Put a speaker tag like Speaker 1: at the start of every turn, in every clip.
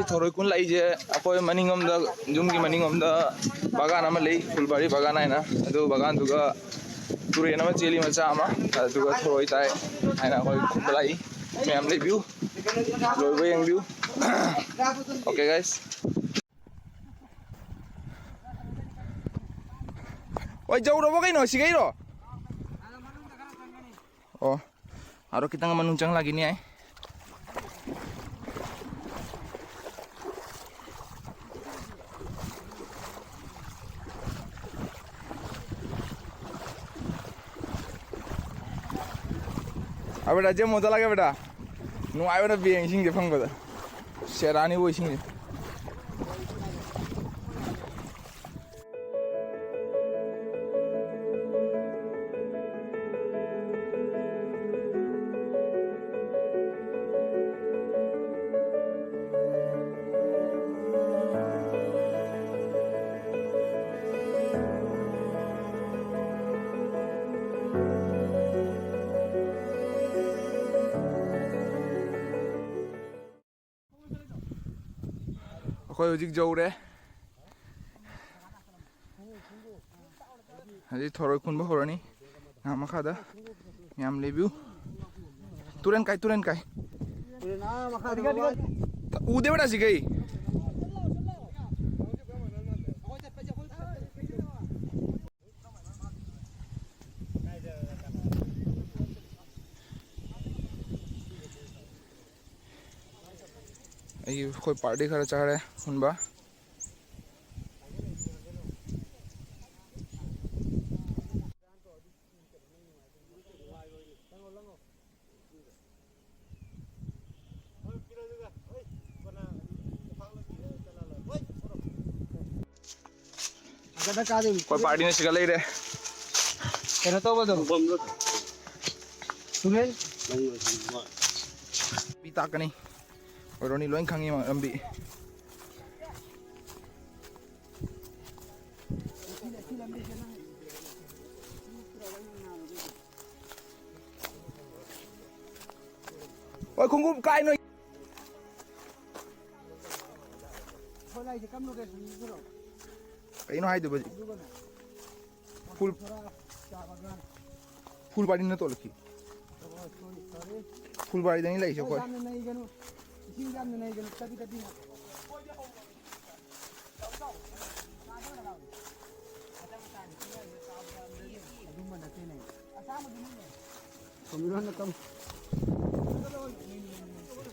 Speaker 1: ꯑꯁꯤ ꯊꯔꯣꯏ ꯈꯨꯟ ꯂꯩꯁꯦ ꯑꯩꯈꯣꯏ ꯃꯅꯤꯡꯂꯣꯝꯗ ꯌꯨꯝꯒꯤ ꯃꯅꯤꯡꯂꯣꯝꯗ ꯕꯒꯥꯟ ꯑꯃ ꯂꯩ ꯐꯨꯜꯕꯥꯔꯤ ꯕꯒꯥꯟ ꯍꯥꯏꯅ ꯑꯗꯨ ꯕꯒꯥꯟꯗꯨꯒ ꯇꯨꯔꯦꯟ ꯑꯃ ꯆꯦꯜꯂꯤ ꯃꯆꯥ ꯑꯃ ꯑꯗꯨꯒ ꯊꯔꯣꯏ ꯇꯥꯏ ꯍꯥꯏꯅ ꯑꯩꯈꯣꯏ ꯈꯨꯟꯕ ꯂꯥꯛꯏ ꯃꯌꯥꯝ ꯂꯩꯕꯤꯌꯨ ꯂꯣꯏꯕ ꯌꯦꯡꯕꯤꯌꯨ ꯑꯣꯀꯦ ꯒꯥꯏꯁ ꯍꯣꯏ ꯌꯧꯔꯕꯣ ꯀꯩꯅꯣ ꯁꯤꯒꯩꯔꯣ ꯑꯣ ꯑꯔꯣ ꯈꯤꯇꯪ ꯃꯅꯨꯡ ꯆꯪꯂꯛꯈꯤꯅꯤ ꯌꯥꯏ बेटा जे मजा लगे बेटा नुआई बेटा बेंग सिंह जे फंगबदा शेरानी वो सिंह अखोई हजिक जौरे हजी थरोई खुनबा हरनी ना मखादा याम लेबिउ तुरन काय उदे बेटा सिगई कोई पार्टी खरा चाह रहे खुनबा कोई पार्टी ने सिगल रे केना तो बदो सुने बी ताकनी रोनी लोइन खांगी रंबी ओए खुंगुम काय नो कहीं हाई दे फुल बाड़ी न तो लखी फुल बाड़ी नहीं लाई कोई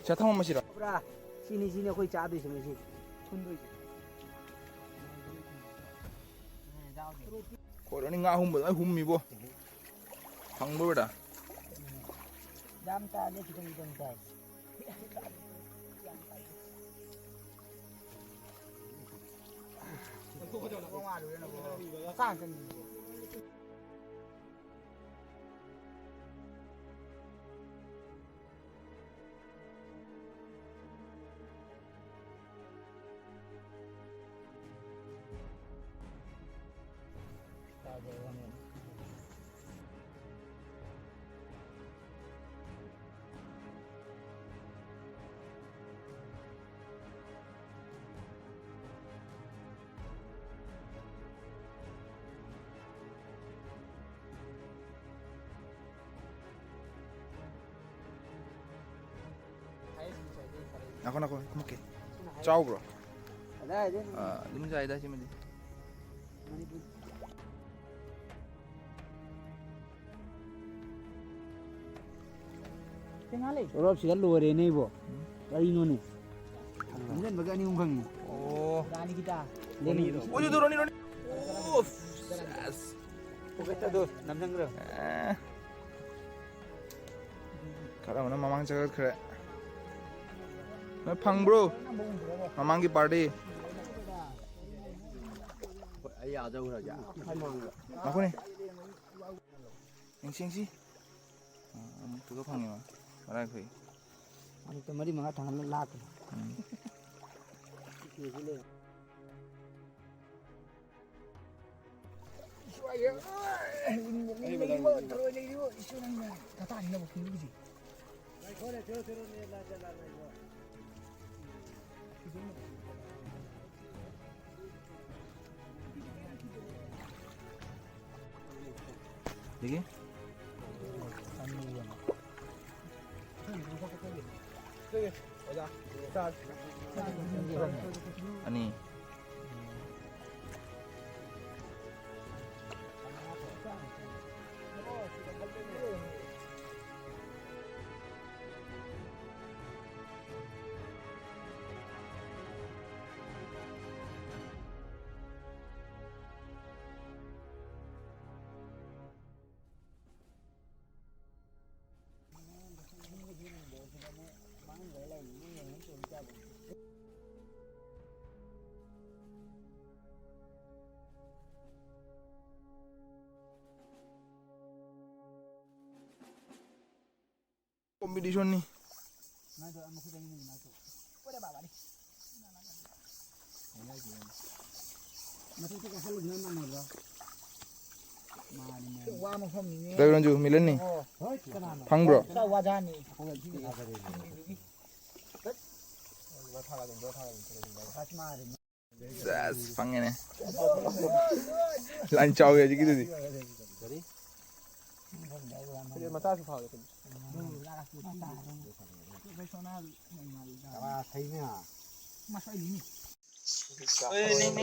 Speaker 1: चथा मसीरा
Speaker 2: पूरा सीनी सीनी कोई चाह दे समय से
Speaker 1: कोरोनी nga hum ba hum mi bo phang bo da
Speaker 2: dam ta de kitang kitang ta ko ko na ko ma do na ko sa kan
Speaker 1: Ako kumake ciao bro dim jai da si mali
Speaker 2: tingale Shourov sigal lore nei bo kari no ne anjan bagani umkhang
Speaker 1: oh
Speaker 2: rani kita
Speaker 1: leni oh jo roni oh yes
Speaker 2: poketa do namjang
Speaker 1: kara mana mamang jagat khare phang bro mamang ki party
Speaker 2: ai a jau ra ja
Speaker 1: ako ni engsi tu ko phangi ma mara khoi
Speaker 2: ani to mari manga thang la ko
Speaker 1: 되게? 아니 컴피티션 니 그런 줄 밀렸니? 방브로 자스 방에네 란짜오야 지기들이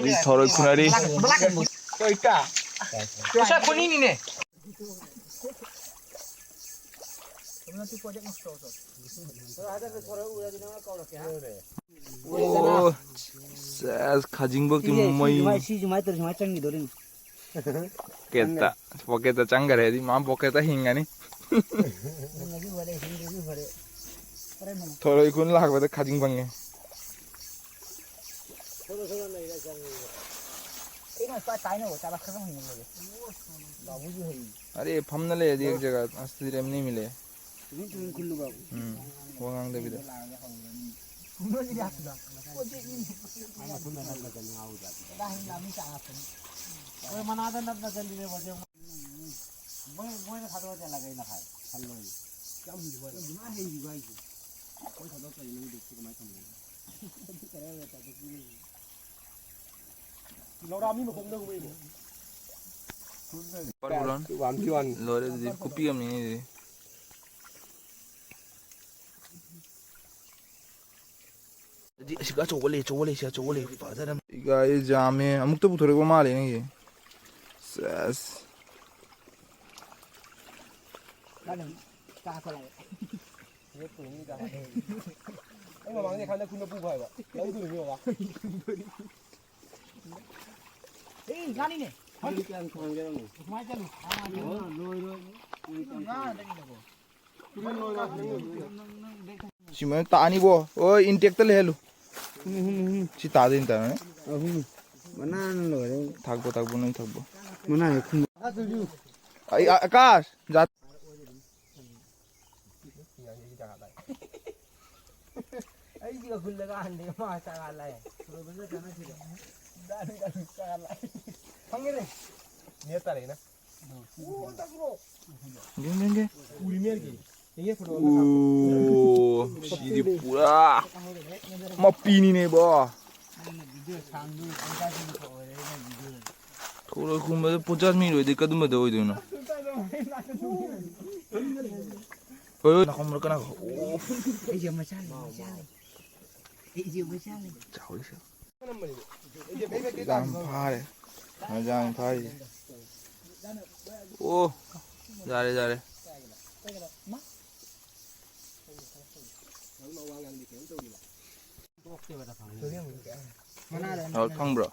Speaker 1: 이 Tharoi Khunba
Speaker 2: 그러니까. 자, 본인이네.
Speaker 1: 오, 자스 가징벅 좀 뭐이 깼다 포켓다 짱가래디 맘 포켓다 힝가니 Tharoi Khunba 하고도 가징방에 अरे फमना ले एक जगह अस्ती रेम नहीं मिले वहाँ दे भी दे लोरे दी कुपी हम नहीं दी दी शिका चोले फादर हम ये जामे अमुक तो थोड़े को मार लेंगे ये सस 지금 따니 뭐 인텍 때 해로 지 따도 인다
Speaker 2: 만나는 거래.
Speaker 1: 닭보는 닭보
Speaker 2: 만나요.
Speaker 1: 아이 아까스 자
Speaker 2: 아이디가 굴레가 안 돼. 마 따갈래. 그러면서 전화 드려. 나는 따갈래. 방해래. 네 딸이나. 오, 따그로.
Speaker 1: 게
Speaker 2: 우리 мер기. 이게 프로.
Speaker 1: 오, 시디 뿌라. 뭐 삐니네 봐. Tharoi Khunba 50 rồi thì kadum da hoy dona oi na khomra kana o
Speaker 2: 이제 마찬가지. 이제 마찬가지.
Speaker 1: chao đi làm phai nó ra phai ô ra đây rồi phong bro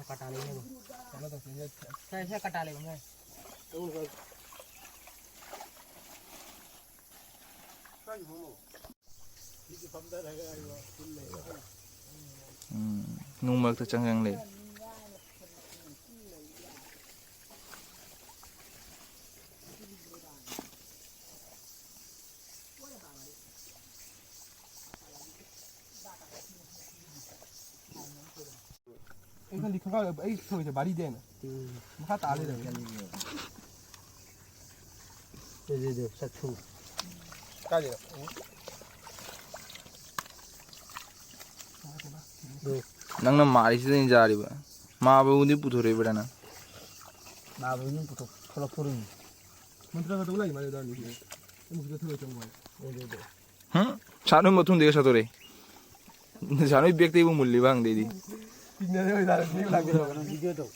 Speaker 2: कटा लेंगे वो चलो तो ऐसे कटा लेंगे
Speaker 1: nung mực chẳng Jangle
Speaker 3: 이건 니가 에이스로 이제 말이 되네. 하다 안 해도
Speaker 2: 네네네 사투 까지.
Speaker 1: 낭나 말이 시든 자리봐. 마부니 부토레 버다나.
Speaker 2: 마부니 부토 콜라포르니.
Speaker 3: 만들어가 돌라 이 말이다 니. 뭐 그거 들어 좀 거야.
Speaker 1: 응? 자는 뭐 돈 되게 사도래. 자는 백대 입은 물리 방 되디.
Speaker 3: 빅내려 나를 니 라고.
Speaker 2: 비디오도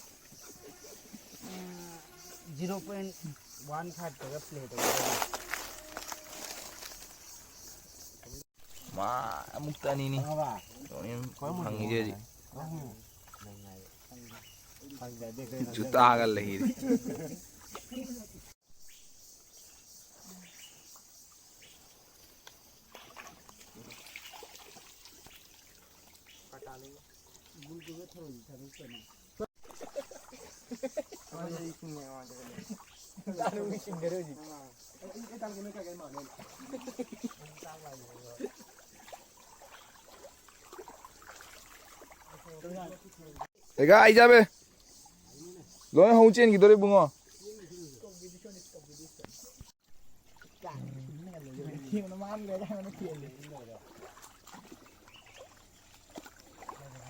Speaker 2: 0.15 का प्लेट
Speaker 1: 마 묵다니 니. 저는 방이지. 주따가 레히. 내가 아이자베 너네 홍치엔 기도리 붕어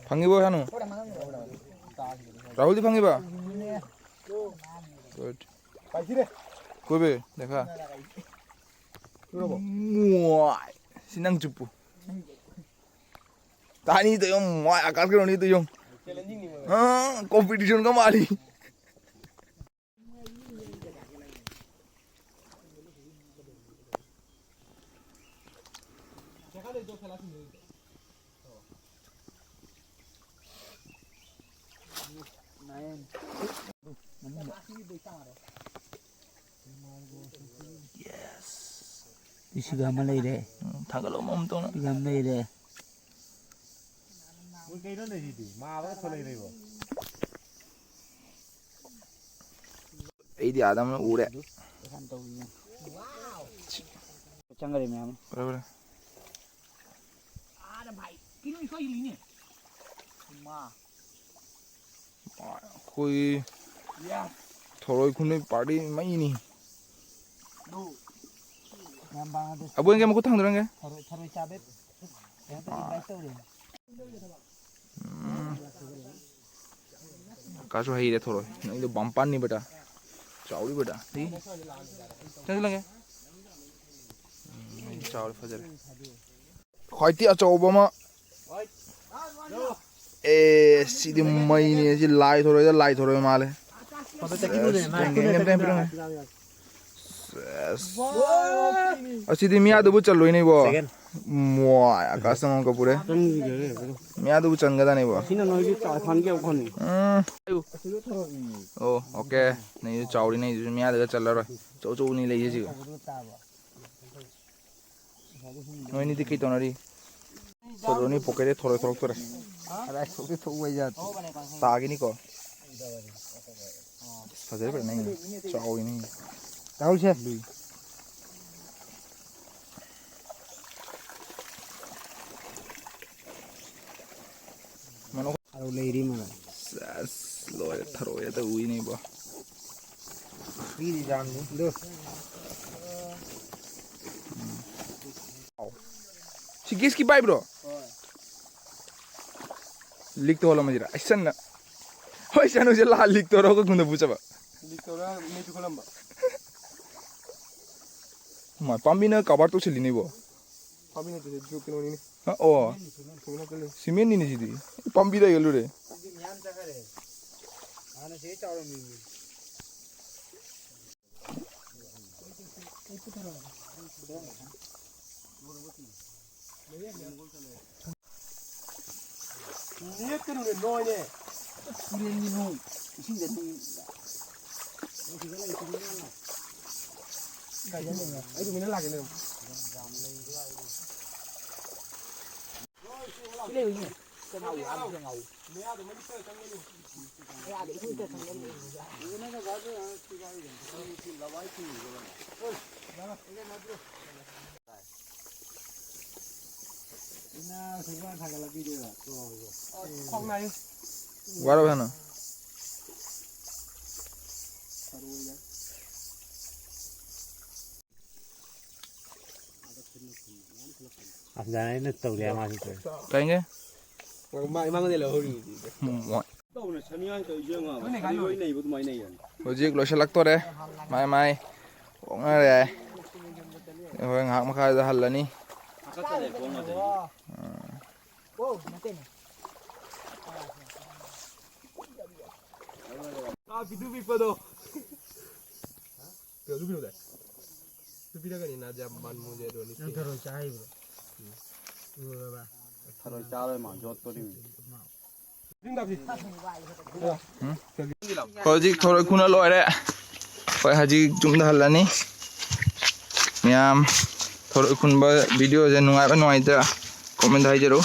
Speaker 1: 방기보 하노 라ಹು디 방기봐 굿 고베 내가 우와 신앙 주부 तानी तो यूं आकाश के रोनी तो यूं हाँ कंपटीशन का माली
Speaker 2: इसी का हमले रे
Speaker 1: थागलो मम तो ना
Speaker 2: हमले रे
Speaker 1: एदी आदम ने उड़े
Speaker 2: जंगल में हम
Speaker 1: बराबर
Speaker 2: अरे भाई किन इसको ये लीने मां
Speaker 1: कोई थरोई खुने पार्टी में ही नहीं अब वो इनके मुकुट थांग दरेंगे
Speaker 2: थरोई चाबे यहाँ पे बाइक तो उड़े
Speaker 1: काशो है ये थोड़ा नहीं तो बम्पान नहीं बेटा चावड़ी बेटा ठीक चल लगे चावल फजर खाइती अचाउबा मा ए सीधी मई नहीं जी लाई थोड़े माले सीधी मियाँ तो चल रही नहीं वो मुआ आकाश में उनका पूरे मियाँ तो चंगा नहीं वो ओ ओके नहीं चावड़ी नहीं मियाँ देखा चल रहा है चौ नहीं ले ये जी नहीं नहीं दिखी तो ना री थोड़ा नहीं पकड़े थोड़ा थोड़ा अरे छोटे तो वही जात ताकि नहीं को फजर पर नहीं चावड़ी नहीं
Speaker 2: राहुल से
Speaker 1: मनो
Speaker 2: अरे लेरी में
Speaker 1: सस लोए थरोए तो हुई नहीं बा
Speaker 2: पीरी जान दो
Speaker 1: सिकिस की पाइप रो लिख तो वाला मजरा ऐसा ना हो ऐसा ना जला लिख तो रोको कुंडा पूछा बा
Speaker 3: लिख तो रहा मैं तो कलम बा
Speaker 1: मार पंबी ना कबार तो चली नहीं बा
Speaker 3: पंबी ना तो जो किलो नहीं
Speaker 1: हाँ ओ सीमेंट नहीं जी दी पंबी दा येलो रे
Speaker 2: म्यान जगह रे आने से चावल मिल
Speaker 3: ये करूँ ने नौ ने
Speaker 2: पूरे नीनू इसी जल्दी
Speaker 3: आई तो मैंने लाके ले
Speaker 2: ले हुई है चल आओ यार चल आओ
Speaker 3: मैं आ तो मैं तो चंगे नहीं
Speaker 2: यार इसी तो चंगे नहीं ये ना गाजर है की लवाई थी इना सुबह था गला वीडियो तो
Speaker 3: không này
Speaker 1: वाला है ना
Speaker 2: 자네는 또 그래 마시 또.
Speaker 1: Cái
Speaker 3: mang cái này là hơi
Speaker 1: mọi
Speaker 2: 또 오늘 천이한 또 이정아. 이거 있네 이것도 많이 내요.
Speaker 1: logic lo select to đấy mai mai cũng là đấy rồi ngạc mà khai ra hẳn là ní
Speaker 2: 아까 전에 본 거지.
Speaker 3: 아 비두비 뻐도 그 루비로 돼 루비라가 니 나자 만 문제 도니
Speaker 2: 더러 짜이 bro. 이거 봐. 더러 짜를 막 줬더니.
Speaker 1: logic thôi cũng là lỗi đấy phải haji chúng ta hẳn là ní miam Tharoi Khunba video je nungai ba nuai ta comment hai jero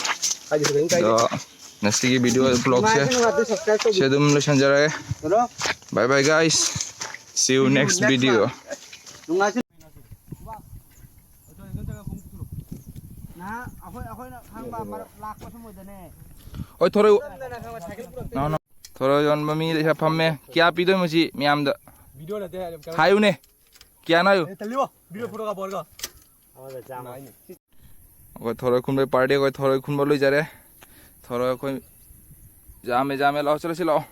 Speaker 3: 아니 그러니까
Speaker 1: so next ki video vlog se dum lo sanjare bye bye guys see you next video
Speaker 2: 나 아호이나 강바 락고 스무드네.
Speaker 1: oi Tharoi no Tharoi on ba mi le phamme kya pi doi machi miam da
Speaker 3: 비디오 나 돼.
Speaker 1: hayu ne kya na yu
Speaker 3: 달려. 비디오 보러 가 버가.
Speaker 2: 아나 짱.
Speaker 1: oi Tharoi Khunba party oi Tharoi Khunba loi jare Tharoi koi jame lao chalo chalo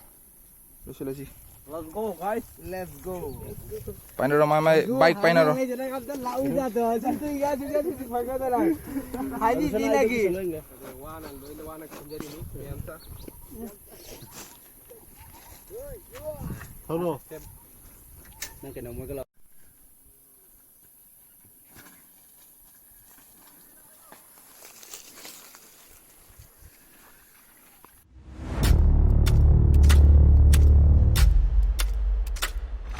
Speaker 1: chi
Speaker 2: Let's go guys. Let's go.
Speaker 1: paino ro mai bike paino ro
Speaker 2: 하니 지나기.
Speaker 3: 와나 감자리 미안다.
Speaker 2: 서로. 난 그냥 먹을라.